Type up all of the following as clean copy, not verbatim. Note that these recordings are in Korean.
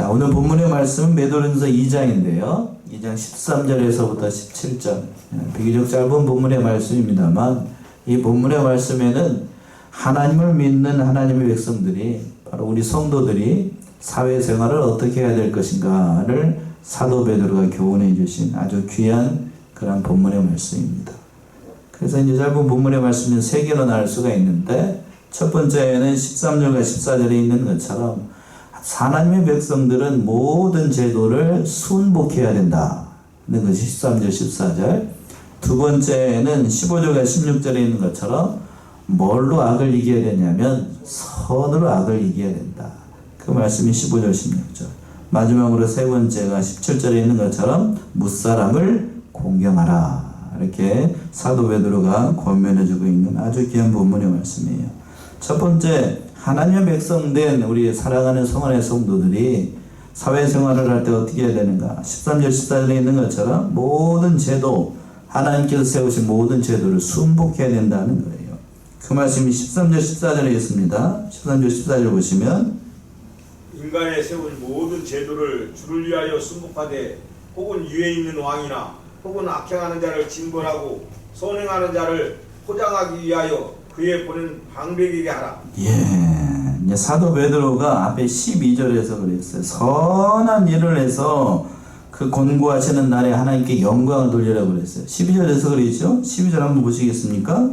자, 오늘 본문의 말씀은 베드로전서 2장인데요. 2장 13절에서부터 17절. 비교적 짧은 본문의 말씀입니다만 이 본문의 말씀에는 하나님을 믿는 하나님의 백성들이 바로 우리 성도들이 사회생활을 어떻게 해야 될 것인가를 사도 베드로가 교훈해 주신 아주 귀한 그런 본문의 말씀입니다. 그래서 이제 짧은 본문의 말씀은 세 개로 나눌 수가 있는데 첫 번째는 13절과 14절에 있는 것처럼 하나님의 백성들은 모든 제도를 순복해야 된다는 것이 13절 14절. 두 번째는 15절과 16절에 있는 것처럼 뭘로 악을 이겨야 되냐면 선으로 악을 이겨야 된다. 그 말씀이 15절 16절. 마지막으로 세 번째가 17절에 있는 것처럼 무사람을 공경하라. 이렇게 사도 베드로가 권면해주고 있는 아주 귀한 본문의 말씀이에요. 첫 번째, 하나님의 백성된 우리 사랑하는 성원의 성도들이 사회생활을 할 때 어떻게 해야 되는가? 13절 14절에 있는 것처럼 모든 제도, 하나님께서 세우신 모든 제도를 순복해야 된다는 거예요. 그 말씀이 13절 14절에 있습니다. 13절 14절 보시면 인간에 세운 모든 제도를 주를 위하여 순복하되 혹은 위에 있는 왕이나 혹은 악행하는 자를 징벌하고 선행하는 자를 포장하기 위하여 그의 보낸 방백에게 하라. 예, 이제 사도 베드로가 앞에 12절에서 그랬어요. 선한 일을 해서 그 권고하시는 날에 하나님께 영광을 돌리라고 그랬어요. 12절에서 그랬죠? 12절 한번 보시겠습니까?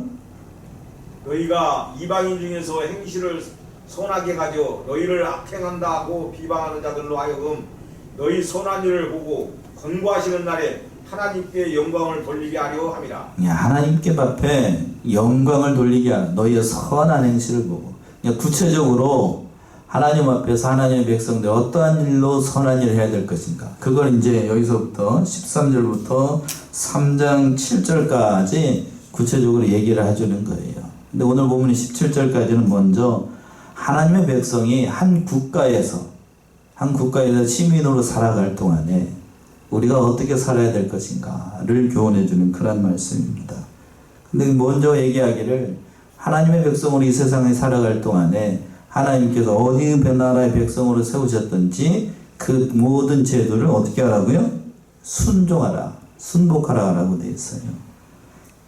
너희가 이방인 중에서 행실을 선하게 가져 너희를 악행한다 하고 비방하는 자들로 하여금 너희 선한 일을 보고 권고하시는 날에 하나님께 영광을 돌리게 하려 함이라. 하나님께 앞에 영광을 돌리게 하라. 너희의 선한 행실을 보고. 구체적으로 하나님 앞에서 하나님의 백성들 어떠한 일로 선한 일을 해야 될 것인가. 그걸 이제 여기서부터 13절부터 3장 7절까지 구체적으로 얘기를 해주는 거예요. 근데 오늘 보면 17절까지는 먼저 하나님의 백성이 한 국가에서 시민으로 살아갈 동안에 우리가 어떻게 살아야 될 것인가를 교훈해주는 그런 말씀입니다. 근데 먼저 얘기하기를 하나님의 백성으로 이 세상에 살아갈 동안에 하나님께서 어디 나라의 백성으로 세우셨든지 그 모든 제도를 어떻게 하라고요? 순종하라, 순복하라고 되어 있어요.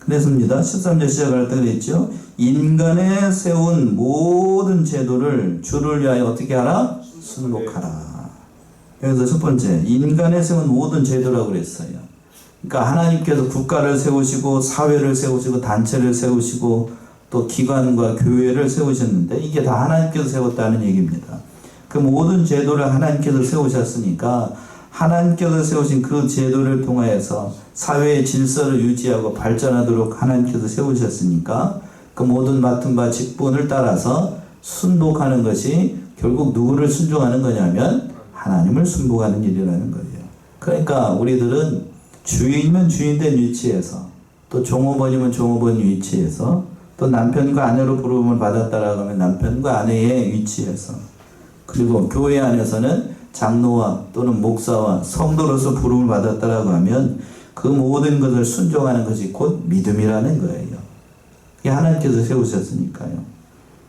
그랬습니다. 13절 시작할 때 그랬죠. 인간에 세운 모든 제도를 주를 위하여 어떻게 하라? 순복하라. 여기서 첫 번째, 인간에 세운 모든 제도라고 그랬어요. 그러니까 하나님께서 국가를 세우시고 사회를 세우시고 단체를 세우시고 또 기관과 교회를 세우셨는데 이게 다 하나님께서 세웠다는 얘기입니다. 그 모든 제도를 하나님께서 세우셨으니까 하나님께서 세우신 그 제도를 통하여서 사회의 질서를 유지하고 발전하도록 하나님께서 세우셨으니까 그 모든 맡은 바 직분을 따라서 순복하는 것이 결국 누구를 순종하는 거냐면 하나님을 순복하는 일이라는 거예요. 그러니까 우리들은 주인이면 주인된 위치에서 또 종업원이면 종업원 위치에서 또 남편과 아내로 부름을 받았다라고 하면 남편과 아내의 위치에서 그리고 교회 안에서는 장로와 또는 목사와 성도로서 부름을 받았다라고 하면 그 모든 것을 순종하는 것이 곧 믿음이라는 거예요. 이게 하나님께서 세우셨으니까요.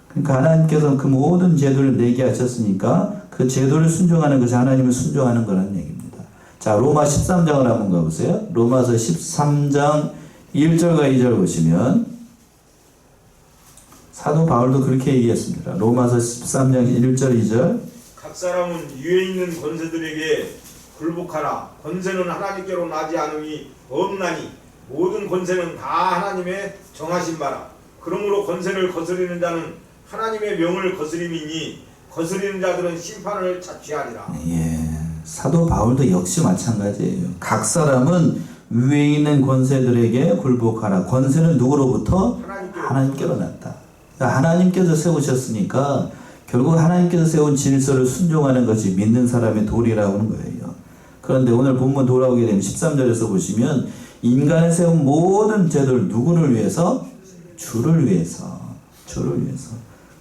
그러니까 하나님께서 그 모든 제도를 내게 하셨으니까 그 제도를 순종하는 것이 하나님을 순종하는 거라는 얘기입니다. 자, 로마 13장을 한번 가보세요. 로마서 13장 1절과 2절 보시면 사도 바울도 그렇게 얘기했습니다. 로마서 13장 1절 2절 각 사람은 위에 있는 권세들에게 굴복하라. 권세는 하나님께로 나지 않음이 없나니 모든 권세는 다 하나님의 정하신 바라. 그러므로 권세를 거스리는 자는 하나님의 명을 거스림이니 거스리는 자들은 심판을 자취하리라. 예, 사도 바울도 역시 마찬가지예요. 각 사람은 위에 있는 권세들에게 굴복하라. 권세는 누구로부터? 하나님께로 났다. 그러니까 하나님께서 세우셨으니까 결국 하나님께서 세운 질서를 순종하는 것이 믿는 사람의 도리라고 하는 거예요. 그런데 오늘 본문 돌아오게 되면 13절에서 보시면 인간에 세운 모든 제도를 누구를 위해서? 주를 위해서.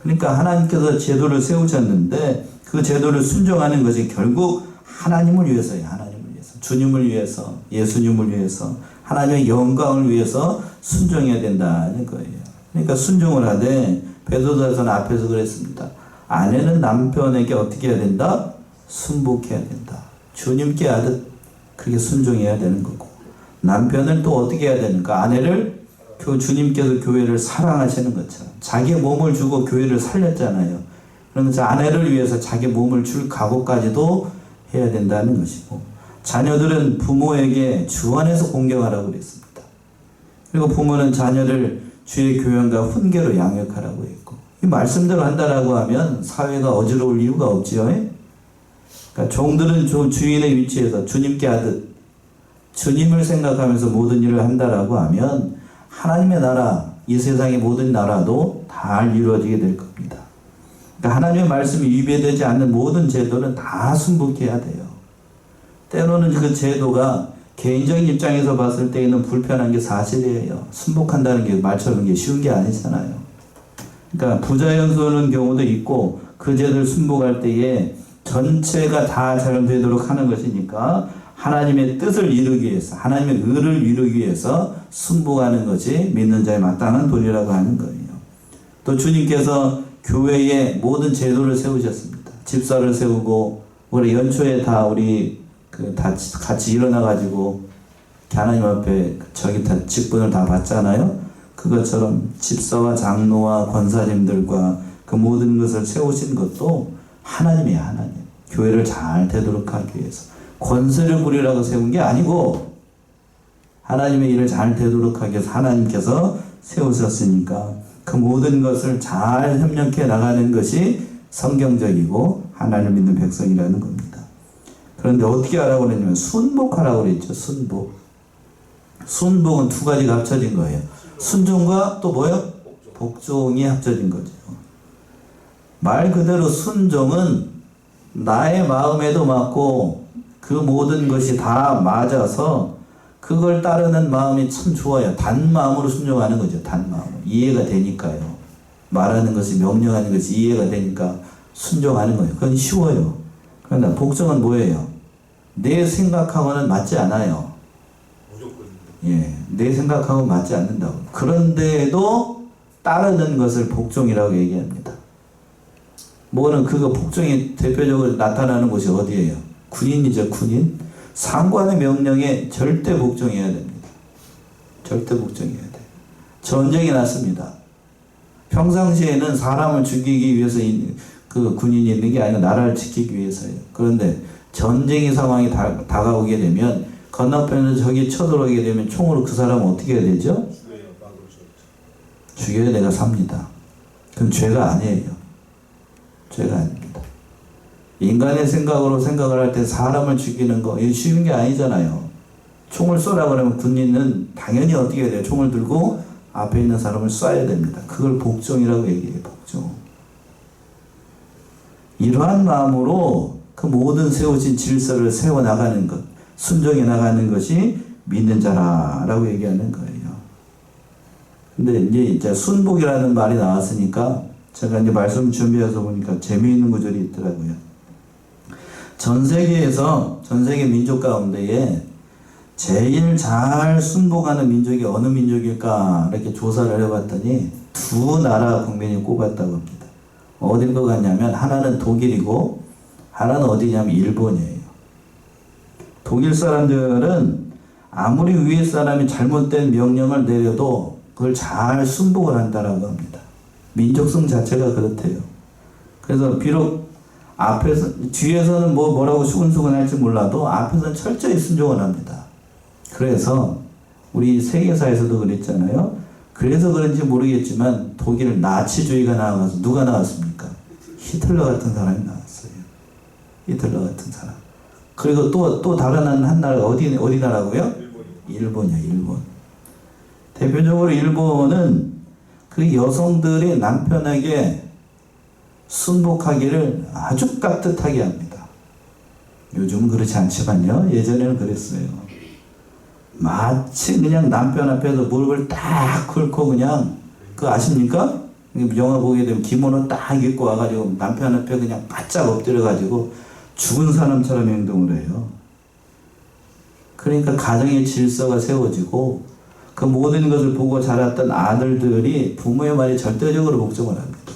그러니까 하나님께서 제도를 세우셨는데 그 제도를 순종하는 것이 결국 하나님을 위해서예요. 하나님을 위해서. 주님을 위해서. 예수님을 위해서. 하나님의 영광을 위해서 순종해야 된다는 거예요. 그러니까 순종을 하되 베드로전서 앞에서 그랬습니다. 아내는 남편에게 어떻게 해야 된다? 순복해야 된다. 주님께 하듯 그렇게 순종해야 되는 거고, 남편은 또 어떻게 해야 되는가? 아내를 주님께서 교회를 사랑하시는 것처럼 자기 몸을 주고 교회를 살렸잖아요. 그러면서 아내를 위해서 자기 몸을 줄 각오까지도 해야 된다는 것이고, 자녀들은 부모에게 주 안에서 공경하라고 그랬습니다. 그리고 부모는 자녀를 주의 교양과 훈계로 양육하라고 했고, 이 말씀대로 한다라고 하면 사회가 어지러울 이유가 없지요. 그러니까 종들은 주인의 위치에서 주님께 하듯 주님을 생각하면서 모든 일을 한다라고 하면 하나님의 나라, 이 세상의 모든 나라도 잘 이루어지게 될 겁니다. 그러니까 하나님의 말씀이 위배되지 않는 모든 제도는 다 순복해야 돼요. 때로는 그 제도가 개인적인 입장에서 봤을 때에는 불편한 게 사실이에요. 순복한다는 게 말처럼 게 쉬운 게 아니잖아요. 그러니까 부자연스러운 경우도 있고, 그 제도를 순복할 때에 전체가 다 잘 되도록 하는 것이니까 하나님의 뜻을 이루기 위해서, 하나님의 의를 이루기 위해서 순복하는 것이 믿는 자의 마땅한 도리라고 하는 거예요. 또 주님께서 교회에 모든 제도를 세우셨습니다. 집사를 세우고, 우리 연초에 다 우리 다 같이 일어나가지고 하나님 앞에 저기 다 직분을 다 받잖아요. 그것처럼 집사와 장로와 권사님들과 그 모든 것을 세우신 것도 하나님이에요. 하나님. 교회를 잘 되도록 하기 위해서. 권세를 부리라고 세운 게 아니고 하나님의 일을 잘 되도록 하기 위해서 하나님께서 세우셨으니까 그 모든 것을 잘 협력해 나가는 것이 성경적이고 하나님을 믿는 백성이라는 겁니다. 그런데 어떻게 하라고 그랬냐면 순복하라고 그랬죠. 순복. 순복은 두 가지가 합쳐진 거예요. 순종과 또 뭐요? 복종이 합쳐진 거죠. 말 그대로 순종은 나의 마음에도 맞고 그 모든 것이 다 맞아서 그걸 따르는 마음이 참 좋아요. 단 마음으로 순종하는 거죠. 단 마음. 이해가 되니까요. 말하는 것이, 명령하는 것이 이해가 되니까 순종하는 거예요. 그건 쉬워요. 그러나 복종은 뭐예요? 내 생각하고는 맞지 않아요. 예, 내 생각하고 맞지 않는다고. 그런데도 따르는 것을 복종이라고 얘기합니다. 뭐는 그거 복종이 대표적으로 나타나는 곳이 어디예요? 군인이죠, 군인. 상관의 명령에 절대 복종해야 됩니다. 절대 복종해야 돼요. 전쟁이 났습니다. 평상시에는 사람을 죽이기 위해서 그 군인이 있는 게 아니라 나라를 지키기 위해서예요. 그런데 전쟁의 상황이 다가오게 되면 건너편에서 적이 쳐들어오게 되면 총으로 그 사람은 어떻게 해야 되죠? 죽여야 내가 삽니다. 그건 죄가 아니에요. 죄가 아닙니다. 인간의 생각으로 생각을 할 때 사람을 죽이는 거, 이게 쉬운 게 아니잖아요. 총을 쏘라 그러면 군인은 당연히 어떻게 해야 돼요? 총을 들고 앞에 있는 사람을 쏴야 됩니다. 그걸 복종이라고 얘기해요. 복종. 이러한 마음으로 그 모든 세워진 질서를 세워나가는 것, 순종해 나가는 것이 믿는 자라라고 얘기하는 거예요. 근데 이제 순복이라는 말이 나왔으니까 제가 이제 말씀 준비해서 보니까 재미있는 구절이 있더라고요. 전 세계 민족 가운데에 제일 잘 순복하는 민족이 어느 민족일까 이렇게 조사를 해봤더니 두 나라 국민이 꼽았다고 합니다. 어딜 것 같냐면 하나는 독일이고 하나는 어디냐면 일본이에요. 독일 사람들은 아무리 위에 사람이 잘못된 명령을 내려도 그걸 잘 순복을 한다라고 합니다. 민족성 자체가 그렇대요. 그래서 비록 뒤에서는 뭐라고 수근수근 할지 몰라도 앞에서는 철저히 순종을 합니다. 그래서 우리 세계사에서도 그랬잖아요. 그래서 그런지 모르겠지만 독일 나치주의가 나와서 누가 나왔습니까? 히틀러 같은 사람이 나왔어요. 히틀러 같은 사람. 그리고 또 다른 한 나라가 어디 나라고요? 일본이요, 일본. 대표적으로 일본은 그 여성들이 남편에게 순복하기를 아주 깍듯하게 합니다. 요즘은 그렇지 않지만요. 예전에는 그랬어요. 마치 그냥 남편 앞에서 무릎을 딱 꿇고 그냥, 그거 아십니까? 영화 보게 되면 기모노 딱 입고 와가지고 남편 앞에 그냥 바짝 엎드려가지고 죽은 사람처럼 행동을 해요. 그러니까 가정의 질서가 세워지고 그 모든 것을 보고 자랐던 아들들이 부모의 말에 절대적으로 복종을 합니다.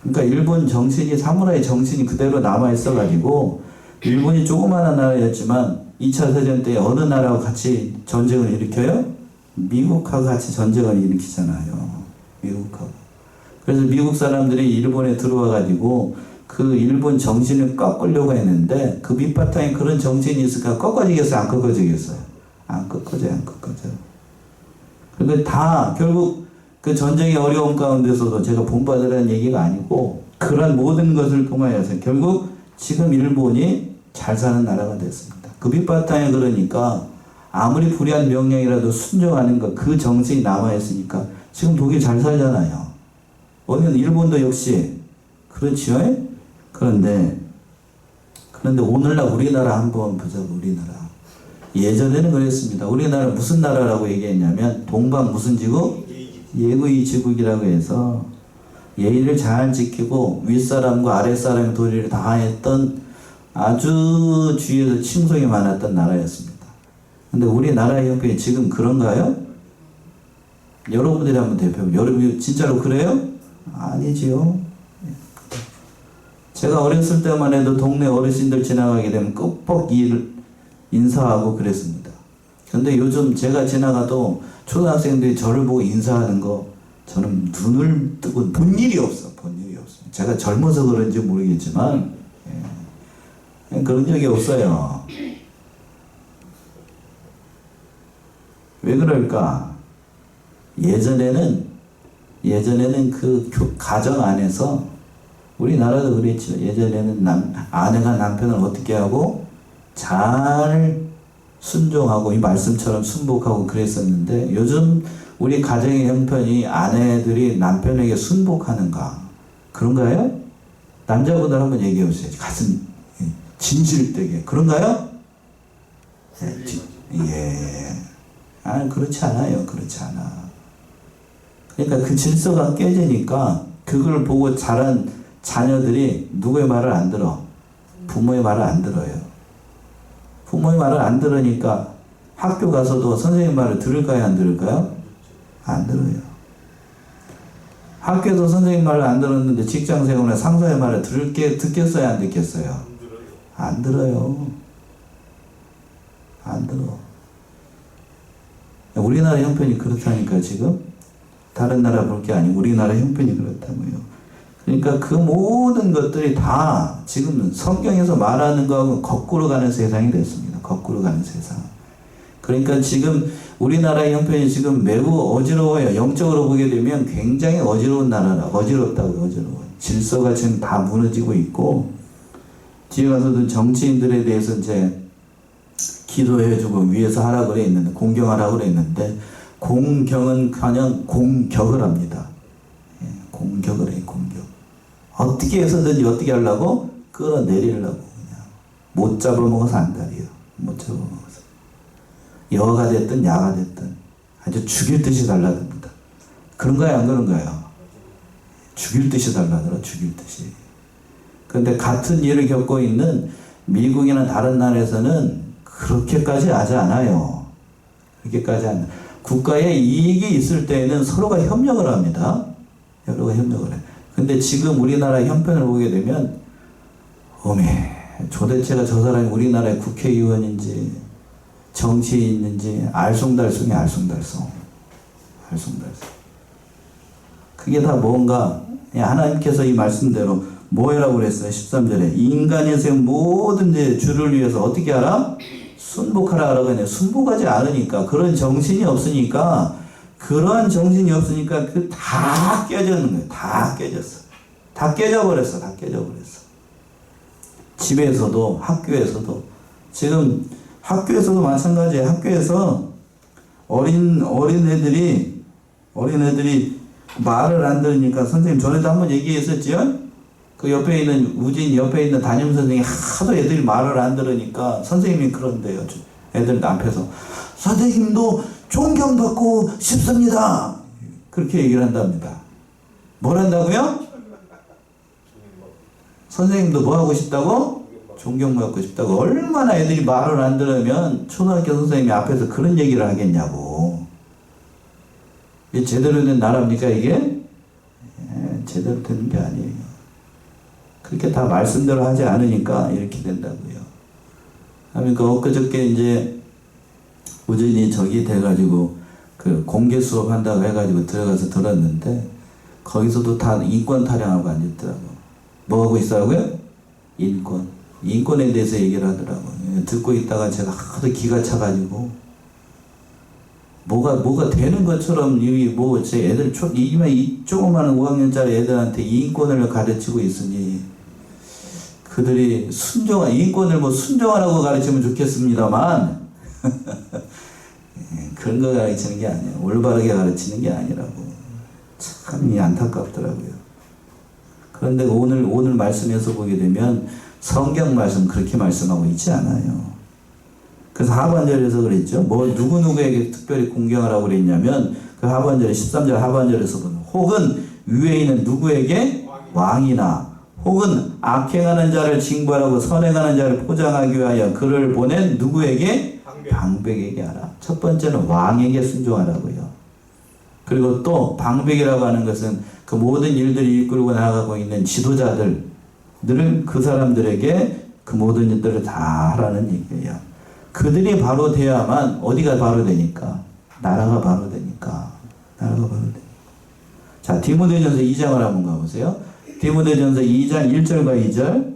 그러니까 일본 정신이 사무라이 정신이 그대로 남아 있어가지고 일본이 조그마한 나라였지만 2차 세전 때 어느 나라와 같이 전쟁을 일으켜요? 미국하고 같이 전쟁을 일으키잖아요. 미국하고. 그래서 미국 사람들이 일본에 들어와가지고 그 일본 정신을 꺾으려고 했는데 그 밑바탕에 그런 정신이 있을까? 꺾어지겠어요? 안 꺾어지겠어요? 안 꺾어져요. 안 꺾어져요. 그러니까 다 결국 그 전쟁의 어려움 가운데서도 제가 본받으라는 얘기가 아니고 그런 모든 것을 통하여서 결국 지금 일본이 잘 사는 나라가 됐습니다. 그 밑바탕에 그러니까 아무리 불의한 명령이라도 순종하는 것, 그 정신이 남아있으니까 지금 독일 잘 살잖아요. 어느 일본도 역시 그렇지요? 그런데 오늘날 우리나라 한번 보자고. 우리나라 예전에는 그랬습니다. 우리나라 무슨 나라라고 얘기했냐면 동방 무슨 지국? 예의 지국이라고 해서 예의를 잘 지키고 윗사람과 아랫사람의 도리를 다했던 아주 주위에서 칭송이 많았던 나라였습니다. 근데 우리나라의 형편이 지금 그런가요? 여러분들이 한번 대표해보면 여러분이 진짜로 그래요? 아니지요. 제가 어렸을 때만 해도 동네 어르신들 지나가게 되면 끄뻑 인사하고 그랬습니다. 근데 요즘 제가 지나가도 초등학생들이 저를 보고 인사하는 거 저는 눈을 뜨고 본 일이 없어. 제가 젊어서 그런지 모르겠지만 그런 적이 없어요. 왜 그럴까? 예전에는 그 가정 안에서 우리나라도 그랬죠. 예전에는 아내가 남편을 어떻게 하고 잘 순종하고 이 말씀처럼 순복하고 그랬었는데 요즘 우리 가정의 형편이 아내들이 남편에게 순복하는가? 그런가요? 남자분들 한번 얘기해 보세요. 가슴 진실되게. 그런가요? 예. 그렇지 않아요. 그렇지 않아. 그러니까 그 질서가 깨지니까 그걸 보고 자란 자녀들이 누구의 말을 안 들어? 부모의 말을 안 들어요. 부모의 말을 안 들으니까 학교 가서도 선생님 말을 들을까요? 안 들을까요? 안 들어요. 학교에서 선생님 말을 안 들었는데 직장생활에 상사의 말을 듣겠어요? 안 듣겠어요? 안 들어요. 안 들어. 우리나라 형편이 그렇다니까 지금. 다른 나라 볼 게 아니고 우리나라 형편이 그렇다고요. 그러니까 그 모든 것들이 다 지금 성경에서 말하는 거하고 거꾸로 가는 세상이 됐습니다. 거꾸로 가는 세상. 그러니까 지금 우리나라의 형편이 지금 매우 어지러워요. 영적으로 보게 되면 굉장히 어지러운 나라라. 어지럽다고요. 어지러워. 질서가 지금 다 무너지고 있고 뒤에 가서도 정치인들에 대해서 이제 기도해주고 위에서 하라고 그래 있는데 공경하라고 그래 있는데 공경은 그냥 공격을 합니다. 공격을 해. 공격. 어떻게 해서든지 어떻게 하려고? 끌어내리려고 그냥. 못 잡아먹어서 안달이요. 못 잡아먹어서. 여가 됐든 야가 됐든 아주 죽일 듯이 달라듭니다. 그런가요? 안 그런가요? 죽일 듯이 달라들어. 죽일 듯이. 그런데 같은 일을 겪고 있는 미국이나 다른 나라에서는 그렇게까지 하지 않아요. 그렇게까지 안. 국가에 이익이 있을 때에는 서로가 협력을 합니다. 서로가 협력을 해. 근데 지금 우리나라 형편을 보게 되면 어메 도대체가 저 사람이 우리나라의 국회의원인지 정치인인지 알쏭달쏭이 알쏭달쏭. 그게 다 뭔가 하나님께서 이 말씀대로 뭐 해라고 그랬어요? 13절에 인간에서의 모든 주를 위해서 어떻게 하라? 순복하라 하라고 했네요. 순복하지 않으니까 그런 정신이 없으니까 그러한 정신이 없으니까 그 다 깨졌는 거예요. 다 깨졌어. 다 깨져버렸어. 집에서도 학교에서도 지금 학교에서도 마찬가지예요. 학교에서 어린애들이 말을 안 들으니까 선생님 전에도 한번 얘기했었지요? 그 옆에 있는 우진 옆에 있는 담임 선생님이 하도 애들이 말을 안 들으니까 선생님이 그런데요. 애들 앞에서 선생님도 존경받고 싶습니다. 그렇게 얘기를 한답니다. 뭘 한다고요? 선생님도 뭐 하고 싶다고? 존경받고 싶다고. 얼마나 애들이 말을 안 들으면 초등학교 선생님이 앞에서 그런 얘기를 하겠냐고. 이게 제대로 된 나라입니까 이게? 제대로 되는 게 아니에요. 그렇게 다 말씀대로 하지 않으니까 이렇게 된다고요. 그러니까 엊그저께 이제 우진이 저기 돼가지고 그 공개 수업 한다고 해가지고 들어가서 들었는데 거기서도 다 인권 타령하고 앉았더라고. 뭐 하고 있더라고요? 인권에 대해서 얘기를 하더라고. 듣고 있다가 제가 하도 기가 차가지고 뭐가 되는 것처럼 제 애들 이 조그마한 5학년짜리 애들한테 인권을 가르치고 있으니 그들이 인권을 순종하라고 가르치면 좋겠습니다만 그런 거 가르치는 게 아니에요. 올바르게 가르치는 게 아니라고. 참 안타깝더라고요. 그런데 오늘 말씀에서 보게 되면 성경 말씀 그렇게 말씀하고 있지 않아요. 그래서 하반절에서 그랬죠. 누구에게 특별히 공경하라고 그랬냐면 그 하반절에 13절 하반절에서 보면 혹은 위에 있는 누구에게 왕이나 혹은 악행하는 자를 징벌하고 선행하는 자를 포장하기 위하여 그를 보낸 누구에게 방백에게 하라. 첫 번째는 왕에게 순종하라고요. 그리고 또 방백이라고 하는 것은 그 모든 일들을 이끌고 나가고 있는 지도자들을 그 사람들에게 그 모든 일들을 다 하라는 얘기예요. 그들이 바로 돼야만 어디가 바로 되니까? 나라가 바로 되니까. 자, 디모데전서 2장을 한번 가보세요. 디모데전서 2장 1절과 2절.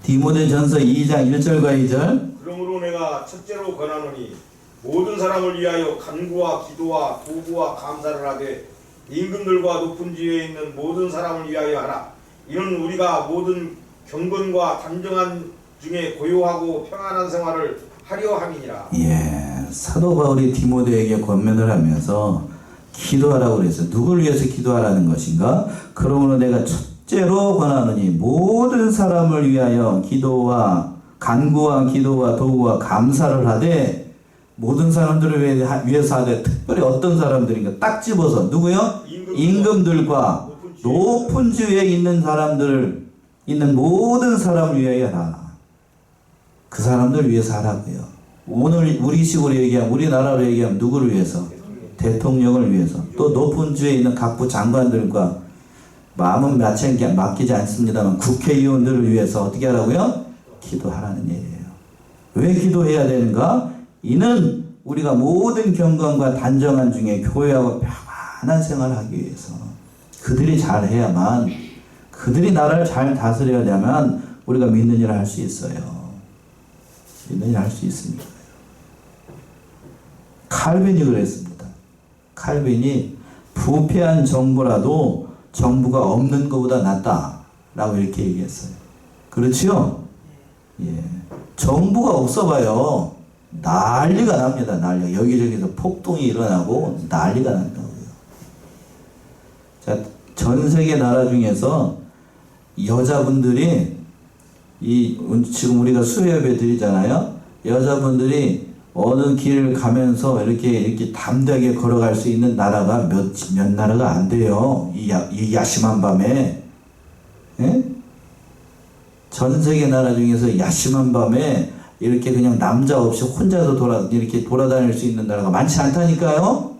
디모데전서 2장 1절과 2절. 그러므로 내가 첫째로 권하노니 모든 사람을 위하여 간구와 기도와 도구와 감사를 하되 임금들과 높은 지위에 있는 모든 사람을 위하여 하라. 이는 우리가 모든 경건과 단정한 중에 고요하고 평안한 생활을 하려 함이니라. 예, 사도 바울이 디모데에게 권면을 하면서 기도하라고 그랬어요. 누구를 위해서 기도하라는 것인가? 그러므로 내가 첫째로 권하노니 모든 사람을 위하여 간구와 기도와 도구와 감사를 하되 모든 사람들을 위해서 하되 특별히 어떤 사람들인가 딱 집어서 누구요? 임금들과 높은 지위에 있는 모든 사람을 위하여 하라. 그 사람들 위해서 하라고요. 오늘 우리식으로 얘기하면 우리나라로 얘기하면 누구를 위해서? 대통령을 위해서. 또 높은 지위에 있는 각부 장관들과 마음은 맡기지 않습니다만 국회의원들을 위해서 어떻게 하라고요? 기도하라는 얘기예요. 왜 기도해야 되는가? 이는 우리가 모든 경건과 단정한 중에 교회하고 평안한 생활을 하기 위해서 그들이 잘해야만 그들이 나라를 잘 다스려야만 우리가 믿는 일을 할 수 있어요. 믿는 일을 할 수 있습니다. 칼빈이 그랬습니다. 칼빈이 부패한 정부라도 정부가 없는 것보다 낫다라고 이렇게 얘기했어요. 그렇지요? 예. 정부가 없어봐요. 난리가 납니다. 여기저기서 폭동이 일어나고 난리가 난다고요. 자, 전 세계 나라 중에서 여자분들이 지금 우리가 수요예배 드리잖아요. 여자분들이 어느 길을 가면서 이렇게 담대하게 걸어갈 수 있는 나라가 몇 나라가 안 돼요. 이 야심한 밤에. 예? 전 세계 나라 중에서 야심한 밤에 이렇게 그냥 남자 없이 혼자서 이렇게 돌아다닐 수 있는 나라가 많지 않다니까요.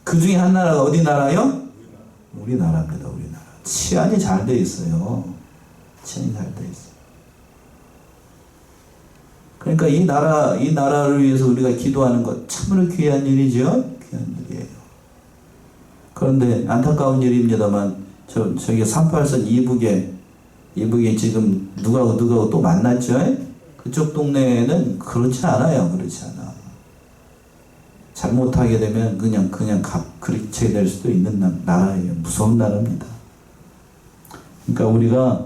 그 중에 한 나라가 어디 나라요? 우리나라입니다. 우리나라. 치안이 잘 돼 있어요. 치안이 잘 돼 있어요. 그러니까 이 나라를 위해서 우리가 기도하는 것 참으로 귀한 일이죠. 귀한 일이에요. 그런데 안타까운 일입니다만 저기 38선 이북에 지금 누가하고 또 만났죠. 그쪽 동네에는 그렇지 않아요. 그렇지 않아. 잘못하게 되면 그냥 그렇게 될 수도 있는 나라예요. 무서운 나라입니다. 그러니까 우리가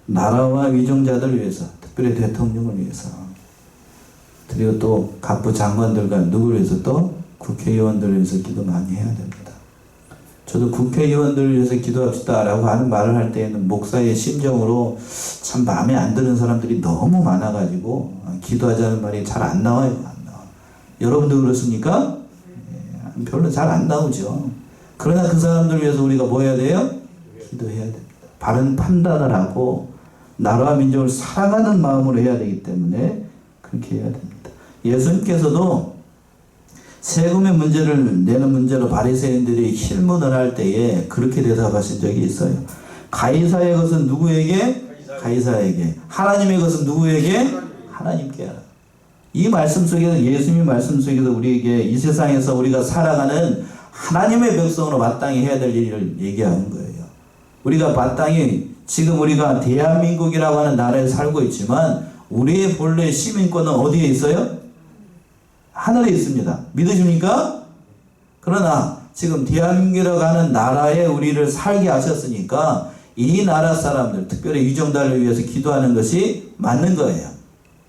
나라와 위정자들을 위해서, 특별히 대통령을 위해서, 그리고 또 각부 장관들과 누구를 위해서 또 국회의원들을 위해서 기도 많이 해야 됩니다. 저도 국회의원들을 위해서 기도합시다 라고 하는 말을 할 때에는 목사의 심정으로 참 마음에 안 드는 사람들이 너무 많아가지고 기도하자는 말이 잘 안 나와요. 안 나와. 여러분도 그렇습니까? 별로 잘 안 나오죠. 그러나 그 사람들 위해서 우리가 뭐 해야 돼요? 기도해야 됩니다. 바른 판단을 하고 나라와 민족을 사랑하는 마음으로 해야 되기 때문에 그렇게 해야 됩니다. 예수님께서도 세금의 문제를 내는 문제로 바리새인들이 힐문을 할 때에 그렇게 대답하신 적이 있어요. 가이사의 것은 누구에게? 가이사에게. 하나님의 것은 누구에게? 하나님께 하라. 이 말씀 속에서, 예수님의 말씀 속에서 우리에게 이 세상에서 우리가 살아가는 하나님의 백성으로 마땅히 해야 될 일을 얘기하는 거예요. 우리가 마땅히 지금 우리가 대한민국이라고 하는 나라에 살고 있지만 우리의 본래 시민권은 어디에 있어요? 하늘에 있습니다. 믿으십니까? 그러나 지금 대한민국이라고 하는 나라에 우리를 살게 하셨으니까 이 나라 사람들, 특별히 유정단을 위해서 기도하는 것이 맞는 거예요.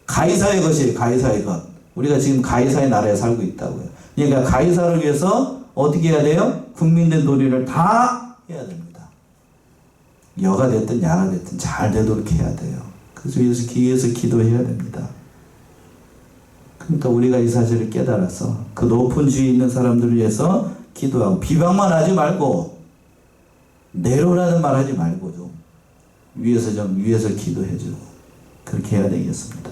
가이사의 것이에요. 가이사의 것. 우리가 지금 가이사의 나라에 살고 있다고요. 그러니까 가이사를 위해서 어떻게 해야 돼요? 국민들 도리를 다 해야 됩니다. 여가 됐든 야가 됐든 잘 되도록 해야 돼요. 그래서 위해서 기도해야 됩니다. 그러니까 우리가 이 사실을 깨달아서 그 높은 주위에 있는 사람들을 위해서 기도하고, 비방만 하지 말고 내로라는 말 하지 말고 좀 위에서 기도해주고 그렇게 해야 되겠습니다.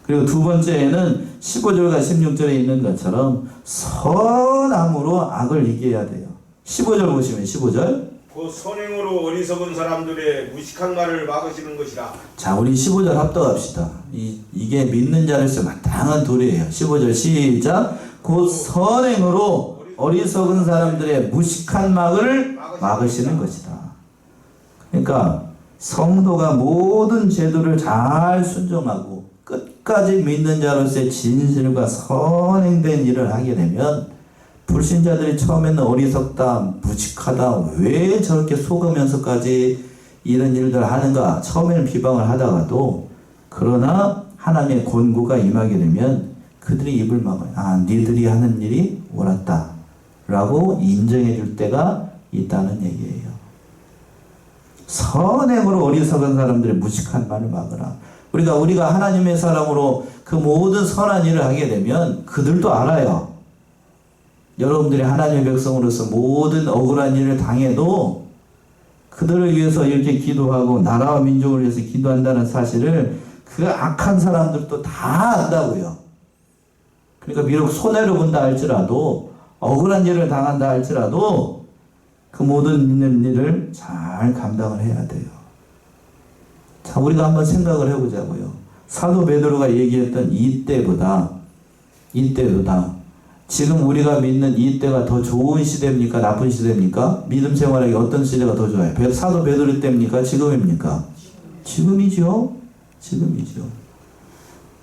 그리고 두 번째에는 15절과 16절에 있는 것처럼 선함으로 악을 이겨야 돼요. 15절 보시면 15절. 그 선행으로 어리석은 사람들의 무식한 말을 막으시는 것이라. 자, 우리 15절 합독합시다. 이게 믿는 자로서 마땅한 도리예요. 15절 시작. 곧 선행으로 어리석은 사람들의 무식한 말을 막으시는 것이다. 그러니까 성도가 모든 제도를 잘 순종하고 끝까지 믿는 자로서의 진실과 선행된 일을 하게 되면, 불신자들이 처음에는 어리석다, 무식하다, 왜 저렇게 속으면서까지 이런 일들을 하는가, 처음에는 비방을 하다가도, 그러나 하나님의 권고가 임하게 되면 그들이 입을 막아요. 아, 니들이 하는 일이 옳았다 라고 인정해 줄 때가 있다는 얘기예요. 선행으로 어리석은 사람들의 무식한 말을 막으라. 우리가 하나님의 사람으로 그 모든 선한 일을 하게 되면 그들도 알아요. 여러분들이 하나님의 백성으로서 모든 억울한 일을 당해도 그들을 위해서 이렇게 기도하고 나라와 민족을 위해서 기도한다는 사실을 그 악한 사람들도 다 안다고요. 그러니까 비록 손해를 본다 할지라도, 억울한 일을 당한다 할지라도 그 모든 있는 일을 잘 감당을 해야 돼요. 자, 우리가 한번 생각을 해보자고요. 사도 베드로가 얘기했던 이때보다 지금 우리가 믿는 이때가 더 좋은 시대입니까? 나쁜 시대입니까? 믿음 생활하기 어떤 시대가 더 좋아요? 사도 베드로 때입니까? 지금입니까? 지금이죠.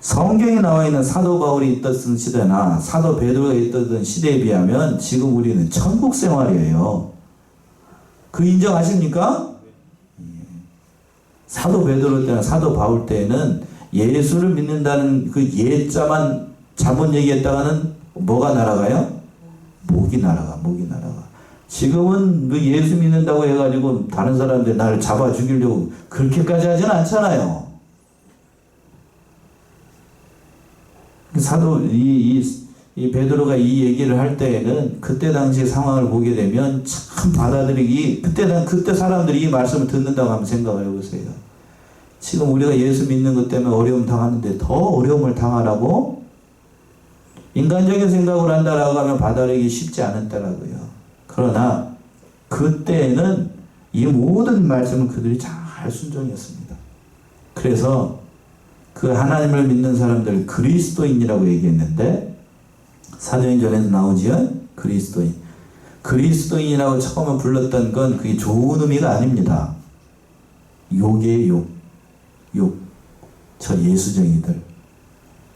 성경에 나와 있는 사도 바울이 있던 시대나 사도 베드로가 있던 시대에 비하면 지금 우리는 천국 생활이에요. 그 인정하십니까? 사도 베드로 때나 사도 바울 때에는 예수를 믿는다는 그 예자만 잘못 얘기했다가는 뭐가 날아가요? 목이 날아가. 지금은 그 예수 믿는다고 해가지고 다른 사람들 나를 잡아 죽이려고 그렇게까지 하지는 않잖아요. 사도 이 베드로가 이 얘기를 할 때에는 그때 당시 상황을 보게 되면 참 받아들이기, 그때 사람들이 이 말씀을 듣는다고 한번 생각을 해보세요. 지금 우리가 예수 믿는 것 때문에 어려움 당하는데 더 어려움을 당하라고? 인간적인 생각을 한다라고 하면 받아들이기 쉽지 않았더라고요. 그러나 그때에는 이 모든 말씀을 그들이 잘 순종했습니다. 그래서 그 하나님을 믿는 사람들 그리스도인이라고 얘기했는데, 사도행전에서 나오지요. 그리스도인이라고 처음에 불렀던 건 그게 좋은 의미가 아닙니다. 욕이에요. 욕. 저 예수쟁이들.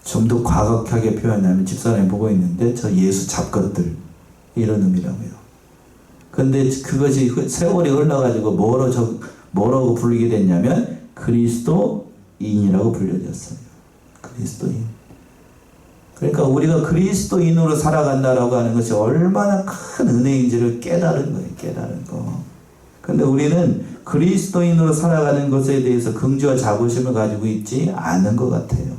좀 더 과격하게 표현하면 집사람이 보고 있는데 저 예수 잡것들, 이런 의미라고요. 근데 그것이 세월이 흘러가지고 뭐라고 불리게 됐냐면 그리스도인이라고 불려졌어요. 그리스도인. 그러니까 우리가 그리스도인으로 살아간다라고 하는 것이 얼마나 큰 은혜인지를 깨달은 거. 근데 우리는 그리스도인으로 살아가는 것에 대해서 긍지와 자부심을 가지고 있지 않은 것 같아요.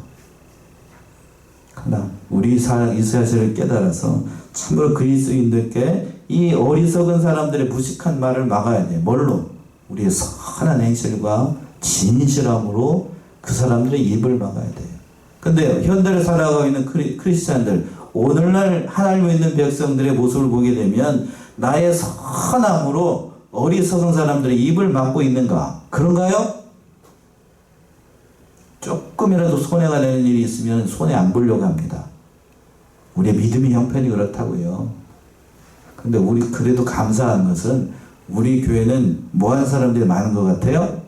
그러나 우리 이 사실을 깨달아서 참으로 그리스도인들께 이 어리석은 사람들의 무식한 말을 막아야 돼. 뭘로? 우리의 선한 행실과 진실함으로 그 사람들의 입을 막아야 돼요. 근데 현대를 살아가고 있는 크리스찬들 오늘날 하나님 믿는 백성들의 모습을 보게 되면 나의 선함으로 어리석은 사람들의 입을 막고 있는가? 그런가요? 조금이라도 손해가 되는 일이 있으면 손해 안 보려고 합니다. 우리의 믿음의 형편이 그렇다고요. 근데 우리 그래도 감사한 것은 우리 교회는 뭐하는 사람들이 많은 것 같아요?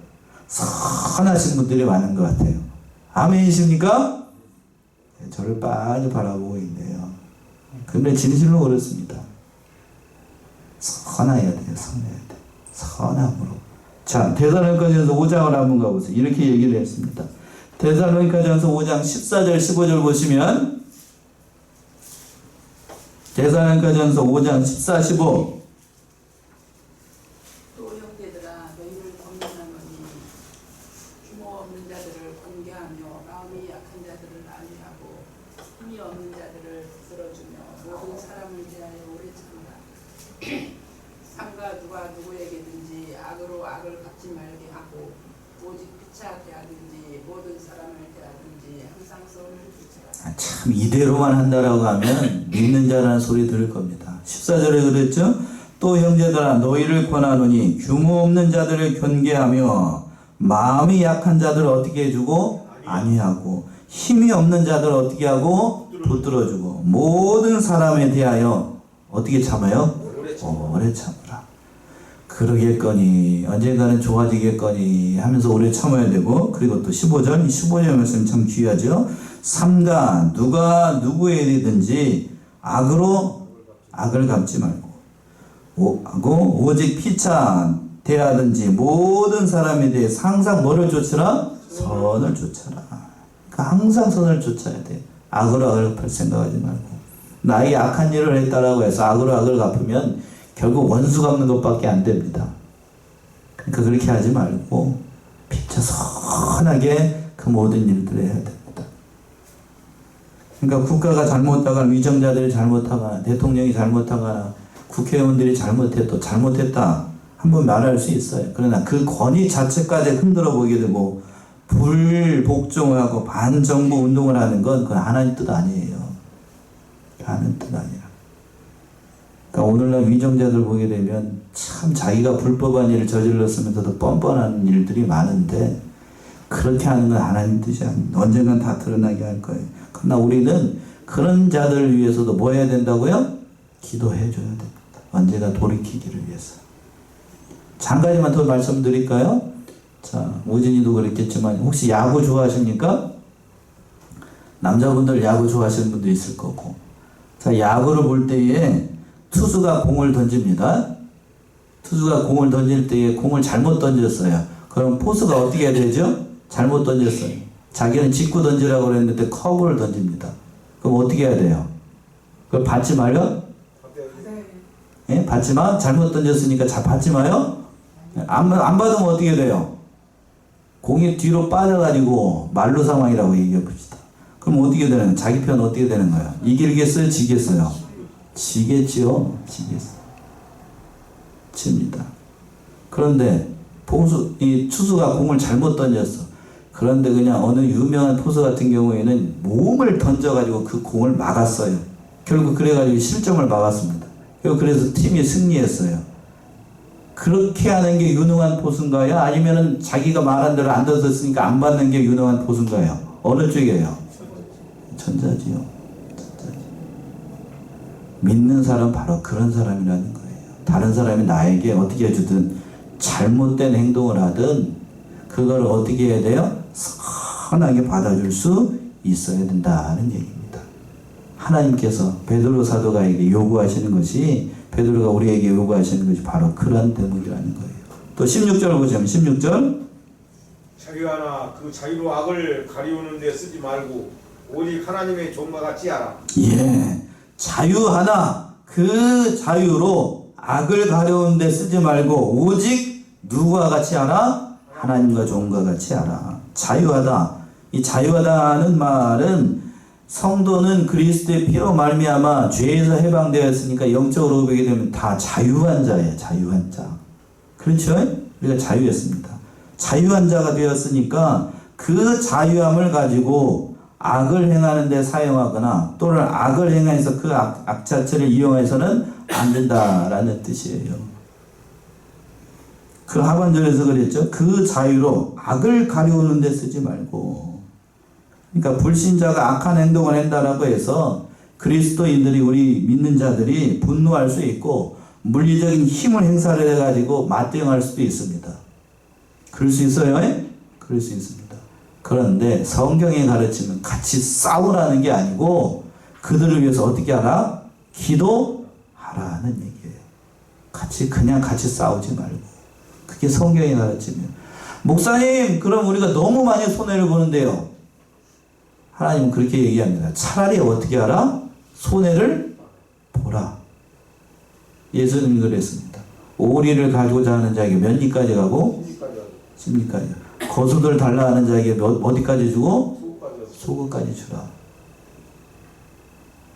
선하신 분들이 많은 것 같아요. 아멘이십니까? 저를 빨리 바라보고 있네요. 근데 진실로 그렇습니다. 선해야 돼요. 선해야 돼요. 선함으로. 자, 데살로니가전서 5장을 한번 가보세요. 이렇게 얘기를 했습니다. 데살로니가전서 5장 14절 15절 보시면 데살로니가전서 5장 14, 15 또 형제들아 너희를 권면하노니 규모 없는 자들을 권계하며 마음이 약한 자들을 안위하고 힘이 없는 자들을 들어주며 모든 사람을 대하여 오래 참으라. 삼가 누가 누구에게든지 악으로 악을 갚지 말게 하고 오직 피차 대하든지 모든 사람을 대하든지 항상 선을 주체라. 참 이대로만 한다라고 하면 믿는 자라는 소리 들을 겁니다. 14절에 그랬죠? 또 형제들아 너희를 권하노니 규모 없는 자들을 견계하며 마음이 약한 자들을 어떻게 해주고 안위하고 힘이 없는 자들을 어떻게 하고 붙들어주고 모든 사람에 대하여 어떻게 참아요? 오래 참으라. 그러겠거니 언젠가는 좋아지겠거니 하면서 오래 참아야 되고, 그리고 또 15절, 15절 말씀 참 귀하죠. 삼가 누가 누구에게든지 악으로 악을 갚지 말고 오직 피차 대하든지 모든 사람에 대해 항상 뭐를 쫓으라? 선을 쫓아라. 그러니까 항상 선을 쫓아야 돼. 악으로 악을 갚을 생각하지 말고. 나에게 악한 일을 했다라고 해서 악으로 악을 갚으면 결국 원수 갚는 것밖에 안 됩니다. 그러니까 그렇게 하지 말고 피차 선하게 그 모든 일들을 해야 됩니다. 그러니까 국가가 잘못하거나 위정자들이 잘못하거나 대통령이 잘못하거나 국회의원들이 잘못했다 한번 말할 수 있어요. 그러나 그 권위 자체까지 흔들어 보게 되고 불복종하고 반정부 운동을 하는 건 그건 하나님 뜻 아니에요. 하나님 뜻 아니야. 그러니까 오늘날 위정자들 보게 되면 참 자기가 불법한 일을 저질렀으면서도 뻔뻔한 일들이 많은데 그렇게 하는 건 하나님 뜻이 아닙니다. 언젠간 다 드러나게 할 거예요. 그러나 우리는 그런 자들을 위해서도 뭐 해야 된다고요? 기도해 줘야 됩니다. 언제가 돌이키기를 위해서. 자, 한 가지만 더 말씀드릴까요? 자, 오진이도 그랬겠지만 혹시 야구 좋아하십니까? 남자분들 야구 좋아하시는 분도 있을 거고. 자, 야구를 볼 때에 투수가 공을 던집니다. 투수가 공을 던질 때에 공을 잘못 던졌어요. 그럼 포수가 어떻게 해야 되죠? 잘못 던졌어요. 자기는 직구 던지라고 그랬는데 커브를 던집니다. 그럼 어떻게 해야 돼요? 그걸 받지 말요? 예? 받지 마? 잘못 던졌으니까 받지 마요? 안 받으면 어떻게 돼요? 공이 뒤로 빠져가지고 말루 상황이라고 얘기해 봅시다. 그럼 어떻게 되는 거예요? 자기 편 어떻게 되는 거예요? 이기겠어요? 지겠어요? 지겠지요? 지겠어요. 집니다. 그런데 이 투수가 공을 잘못 던졌어. 그런데 그냥 어느 유명한 포수 같은 경우에는 몸을 던져가지고 그 공을 막았어요. 결국 그래가지고 실점을 막았습니다. 그래서 팀이 승리했어요. 그렇게 하는 게 유능한 포수인가요? 아니면은 자기가 말한 대로 안 던졌으니까 안 받는 게 유능한 포수인가요? 어느 쪽이에요? 전자지요. 믿는 사람 바로 그런 사람이라는 거예요. 다른 사람이 나에게 어떻게 해주든 잘못된 행동을 하든 그걸 어떻게 해야 돼요? 선하게 받아줄 수 있어야 된다는 얘기입니다. 하나님께서 베드로 사도가에게 요구하시는 것이, 베드로가 우리에게 요구하시는 것이 바로 그런 대목이라는 거예요. 또 16절 보시면 16절 자유 하나 그 자유로 악을 가리우는 데 쓰지 말고 오직 하나님의 종과 같이 하라. 예, 자유 하나 그 자유로 악을 가려운 데 쓰지 말고 오직 누구와 같이 하라? 하나님과 종과 같이 하라. 자유하다. 이 자유하다는 말은 성도는 그리스도의 피로 말미암아 죄에서 해방되었으니까 영적으로 보게 되면 다 자유한 자예요. 자유한 자. 그렇죠? 우리가 자유했습니다. 자유한 자가 되었으니까 그 자유함을 가지고 악을 행하는 데 사용하거나 또는 악을 행해서 그 악 자체를 이용해서는 안 된다라는 뜻이에요. 그 하반절에서 그랬죠. 그 자유로 악을 가려우는 데 쓰지 말고. 그러니까 불신자가 악한 행동을 한다라고 해서 그리스도인들이, 우리 믿는 자들이 분노할 수 있고 물리적인 힘을 행사를 해가지고 맞대응할 수도 있습니다. 그럴 수 있어요? 그럴 수 있습니다. 그런데 성경의 가르침은 같이 싸우라는 게 아니고 그들을 위해서 어떻게 하라? 기도하라는 얘기예요. 그냥 같이 싸우지 말고. 그게 성경의 가르침이에요. 목사님, 그럼 우리가 너무 많이 손해를 보는데요. 하나님은 그렇게 얘기합니다. 차라리 어떻게 하라? 손해를 보라. 예수님이 그랬습니다. 오리를 가지고자 하는 자에게 몇 리까지 가고? 10리까지. 거수들 달라 하는 자에게 어디까지 주고? 소금까지 주라.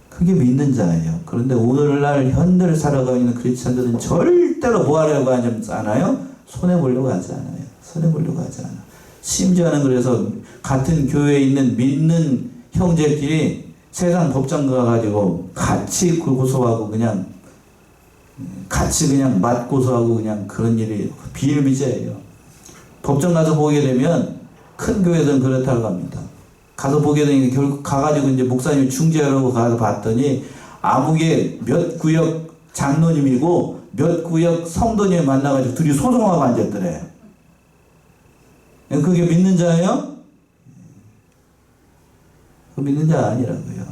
그게 믿는 자예요. 그런데 오늘날 현대를 살아가고 있는 크리스찬들은 절대로 뭐 하려고 하지 않아요? 손해보려고 하지 않아요. 손해보려고 하지 않아요. 심지어는 그래서 같은 교회에 있는 믿는 형제끼리 세상 법정 가가지고 같이 고소하고 같이 그냥 맞고소하고 그냥 그런 일이 비일비재예요. 법정 가서 보게 되면 큰 교회들은 그렇다고 합니다. 가서 보게 되니까 결국 가가지고 이제 목사님이 중재하려고 가서 봤더니 아무개 몇 구역 장로님이고 몇 구역 성도님 만나가지고 둘이 소송하고 앉았더래. 그게 믿는 자예요? 그 믿는 자 아니라고요.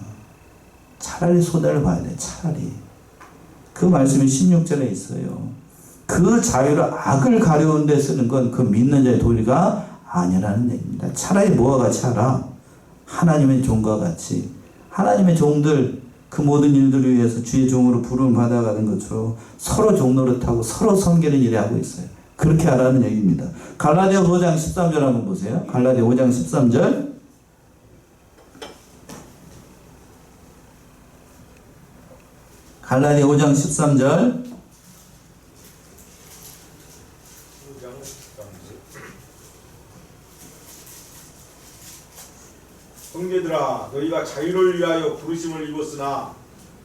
차라리 손해를 봐야 돼. 차라리. 그 말씀이 16절에 있어요. 그 자유로 악을 가려운 데 쓰는 건 그 믿는 자의 도리가 아니라는 얘기입니다. 차라리 뭐와 같이 하라? 하나님의 종과 같이. 하나님의 종들, 그 모든 일들을 위해서 주의 종으로 부름을 받아가는 것처럼 서로 종노릇하고 서로 섬기는 일을 하고 있어요. 그렇게 하라는 얘기입니다. 갈라디아 5장 13절 한번 보세요. 갈라디아 5장 13절. 갈라디아 5장 13절. 형제들아, 너희가 자유를 위하여 부르심을 입었으나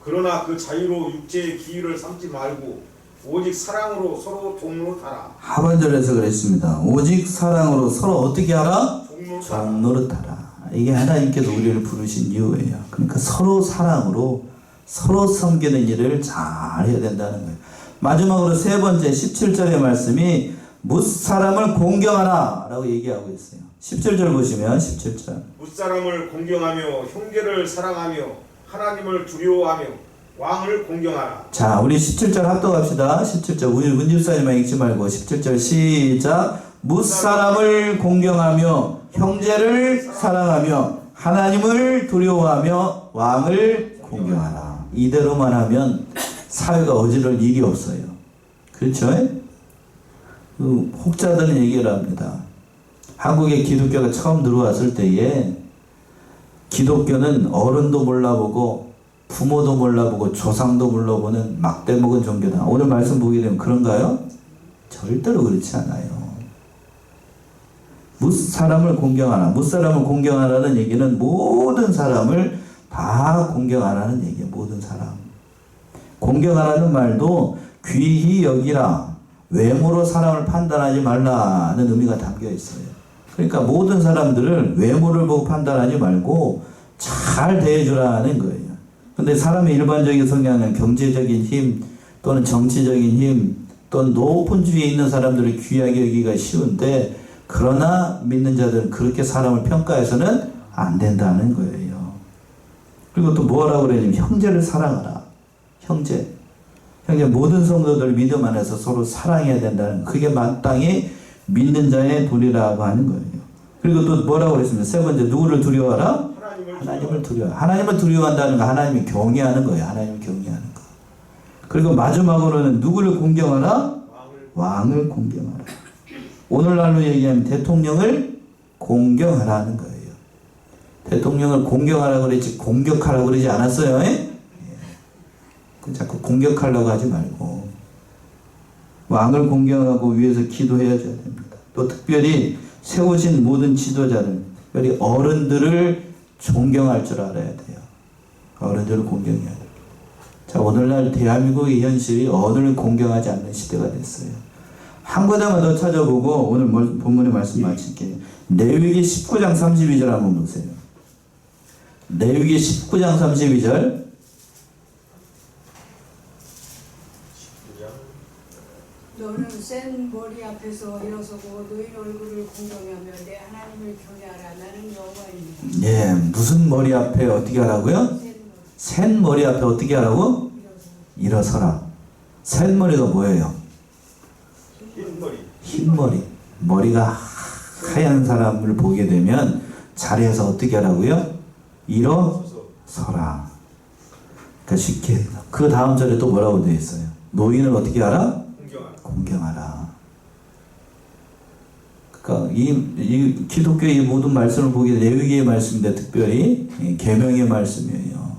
그러나 그 자유로 육체의 기회를 삼지 말고 오직 사랑으로 서로 종노릇하라. 하반절에서 그랬습니다. 오직 사랑으로 서로 어떻게 하라? 종노릇하라. 이게 하나님께서 우리를 부르신 이유예요. 그러니까 서로 사랑으로 서로 섬기는 일을 잘 해야 된다는 거예요. 마지막으로 세 번째 17절의 말씀이 무사람을 공경하라 라고 얘기하고 있어요. 17절 보시면 17절. 무사람을 공경하며 형제를 사랑하며 하나님을 두려워하며 왕을 공경하라. 자, 우리 17절 합독합시다. 17절 우리 문집사님만 읽지 말고 17절 시작. 무사람을 공경하며 형제를 사랑하며 하나님을 두려워하며 왕을 공경하라. 이대로만 하면 사회가 어지러울 일이 없어요. 그렇죠? 그 혹자들은 얘기를 합니다. 한국에 기독교가 처음 들어왔을 때에 기독교는 어른도 몰라보고 부모도 몰라보고 조상도 몰라보는 막대먹은 종교다. 오늘 말씀 보게 되면 그런가요? 절대로 그렇지 않아요. 무사람을 공경하라. 무사람을 공경하라는 얘기는 모든 사람을 다 공경하라는 얘기예요. 모든 사람. 공경하라는 말도 귀히 여기라. 외모로 사람을 판단하지 말라는 의미가 담겨 있어요. 그러니까 모든 사람들을 외모를 보고 판단하지 말고 잘 대해주라는 거예요. 근데 사람의 일반적인 성향은 경제적인 힘 또는 정치적인 힘 또는 높은 주위에 있는 사람들을 귀하게 여기기가 쉬운데 그러나 믿는 자들은 그렇게 사람을 평가해서는 안 된다는 거예요. 그리고 또 뭐라고 그러냐면 형제를 사랑하라. 형제 모든 성도들 믿음 안에서 서로 사랑해야 된다는 그게 마땅히 믿는 자의 도리라고 하는 거예요. 그리고 또 뭐라고 그랬습니까? 세 번째 누구를 두려워하라? 하나님을 두려워. 하나님을 두려워한다는 거 하나님을 경외하는 거예요. 하나님을 경외하는 거. 그리고 마지막으로는 누구를 공경하라? 왕을 공경하라. 오늘날로 얘기하면 대통령을 공경하라는 거예요. 대통령을 공경하라고 그랬지 공격하라고 그러지 않았어요. 자꾸 공격하려고 하지 말고 왕을 공경하고 위해서 기도해야 됩니다. 또 특별히 세우신 모든 지도자들, 특별히 어른들을 존경할 줄 알아야 돼요. 어른들을 공경해야 돼요. 자, 오늘날 대한민국의 현실이 어른을 공경하지 않는 시대가 됐어요. 한 구절만 더 찾아보고 오늘 본문의 말씀 마칠게요. 레위기 19장 32절 한번 보세요. 레위기 19장 32절. 너는 센 머리 앞에서 일어서고 너희 얼굴을 공경하며 내 하나님을 경외하라. 나는 여호와입니다. 예, 무슨 머리 앞에 어떻게 하라고요? 센 머리 앞에 어떻게 하라고? 일어서라. 센 머리가 뭐예요? 흰머리. 흰 머리. 머리가 하얀 사람을 보게 되면 자리에서 어떻게 하라고요? 일어서라. 그러니까 쉽게 그 다음 절에 또 뭐라고 되어 있어요? 노인을 어떻게 하라? 공경하라. 그러니까 이 기독교의 모든 말씀을 보게 레위기의 말씀인데 특별히 계명의 말씀이에요.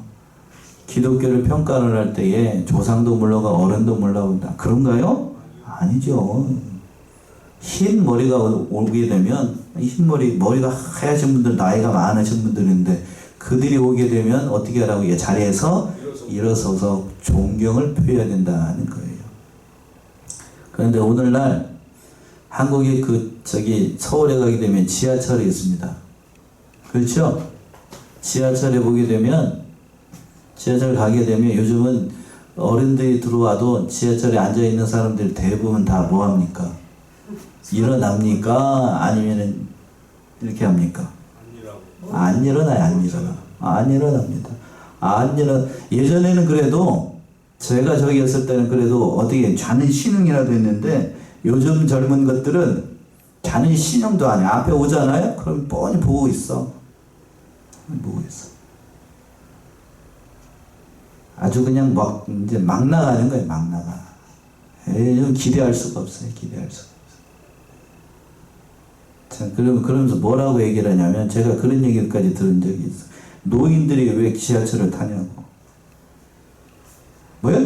기독교를 평가를 할 때에 조상도 물러가고 어른도 물러간다. 그런가요? 아니죠. 흰 머리가 오게 되면 머리가 하얀 분들, 나이가 많으신 분들인데 그들이 오게 되면 어떻게 하라고? 이 자리에서 일어서서 존경을 표해야 된다는 거예요. 그런데 오늘날 한국에 서울에 가게 되면 지하철이 있습니다. 그렇죠? 지하철에 보게 되면 지하철 가게 되면 요즘은 어른들이 들어와도 지하철에 앉아있는 사람들 대부분 다 뭐합니까? 일어납니까? 아니면 이렇게 합니까? 안 일어나요. 안 일어납니다. 예전에는 그래도 제가 저기 있을 때는 그래도 어떻게 자는 신용이라도 했는데 요즘 젊은 것들은 자는 신용도 아니야. 앞에 오잖아요? 그럼 뻔히 보고 있어. 아주 그냥 이제 막 나가는 거예요. 막 나가. 기대할 수가 없어요. 자, 그러면서 뭐라고 얘기를 하냐면 제가 그런 얘기까지 들은 적이 있어요. 노인들이 왜 지하철을 타냐고. 뭐요?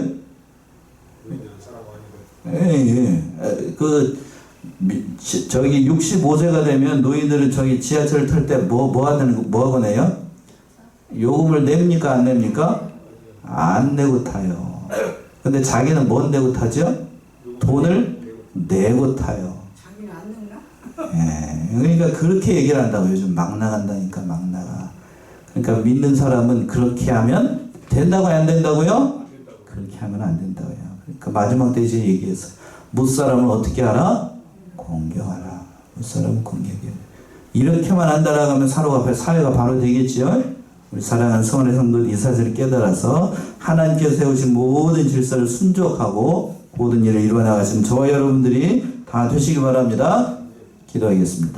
저기 65세가 되면 노인들은 저기 지하철 탈 때 뭐 하고 내요? 요금을 냅니까? 안 냅니까? 안 내고 타요. 근데 자기는 뭐 내고 타죠? 돈을 내고 타요. 자기는 안 늙나? 예, 그러니까 그렇게 얘기를 한다고. 요즘 막 나간다니까. 막 나가. 그러니까 믿는 사람은 그렇게 하면 된다고요? 안 된다고요? 그렇게 하면 안 된다고요. 그러니까 마지막 때 이제 얘기했어. 무사람을 어떻게 하라? 공경하라. 무사람은 공경해. 이렇게만 한다라고 하면 사회가 바로 되겠지요? 우리 사랑하는 성원의 성도들 이 사실을 깨달아서 하나님께서 세우신 모든 질서를 순종하고 모든 일을 이루어 나가시는 저와 여러분들이 다 되시기 바랍니다. 기도하겠습니다.